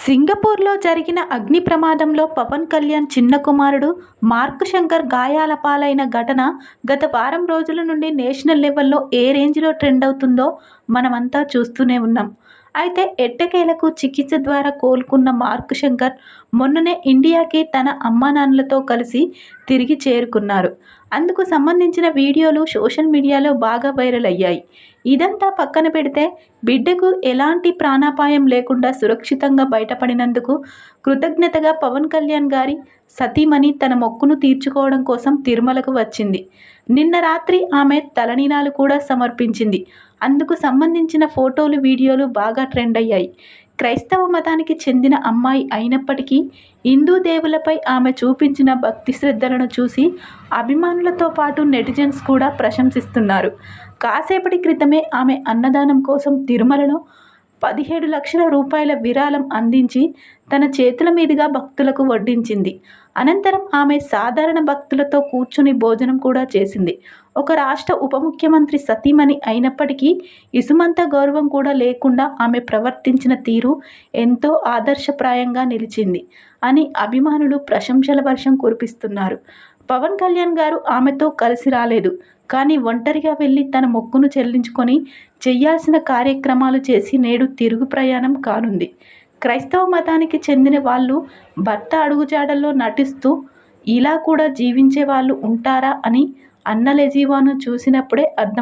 సింగపూర్లో జరిగిన అగ్ని ప్రమాదంలో పవన్ కళ్యాణ్ చిన్న కుమారుడు మార్క్ శంకర్ గాయాల పాలైన ఘటన గత వారం రోజుల నుండి నేషనల్ లెవెల్లో ఏ రేంజ్లో ట్రెండ్ అవుతుందో మనమంతా చూస్తూనే ఉన్నాం. అయితే ఎట్టకేలకు చికిత్స ద్వారా కోలుకున్న మార్క్ శంకర్ మొన్ననే ఇండియాకి తన అమ్మానాన్నలతో కలిసి తిరిగి చేరుకున్నారు. అందుకు సంబంధించిన వీడియోలు సోషల్ మీడియాలో బాగా వైరల్ అయ్యాయి. ఇదంతా పక్కన పెడితే బిడ్డకు ఎలాంటి ప్రాణాపాయం లేకుండా సురక్షితంగా బయటపడినందుకు కృతజ్ఞతగా పవన్ కళ్యాణ్ గారి సతీమణి తన మొక్కును తీర్చుకోవడం కోసం తిరుమలకు వచ్చింది. నిన్న రాత్రి ఆమె తలనీలాలు కూడా సమర్పించింది. అందుకు సంబంధించిన ఫోటోలు, వీడియోలు బాగా ట్రెండ్ అయ్యాయి. క్రైస్తవ మతానికి చెందిన అమ్మాయి అయినప్పటికీ హిందూ దేవులపై ఆమె చూపించిన భక్తి శ్రద్ధలను చూసి అభిమానులతో పాటు నెటిజన్స్ కూడా ప్రశంసిస్తున్నారు. కాసేపటి క్రితమే ఆమె అన్నదానం కోసం తిరుమలలో 17 లక్షల రూపాయల విరాళం అందించి తన చేతుల మీదుగా భక్తులకు వడ్డించింది. అనంతరం ఆమె సాధారణ భక్తులతో కూర్చుని భోజనం కూడా చేసింది. ఒక రాష్ట్ర ఉప ముఖ్యమంత్రి సతీమణి అయినప్పటికీ ఇసుమంత గౌరవం కూడా లేకుండా ఆమె ప్రవర్తించిన తీరు ఎంతో ఆదర్శప్రాయంగా నిలిచింది అని అభిమానులు ప్రశంసల వర్షం కురిపిస్తున్నారు. పవన్ కళ్యాణ్ గారు ఆమెతో కలిసి రాలేదు, కానీ ఒంటరిగా వెళ్ళి తన మొక్కును చెల్లించుకొని చేయాల్సిన కార్యక్రమాలు చేసి నేడు తిరుగు ప్రయాణం కానుంది. క్రైస్తవ మతానికి చెందిన వాళ్ళు భర్త అడుగుజాడల్లో నటిస్తూ ఇలా కూడా జీవించే వాళ్ళు ఉంటారా అని అన్న లెజీవాను చూసినప్పుడే అర్థమవుతుంది.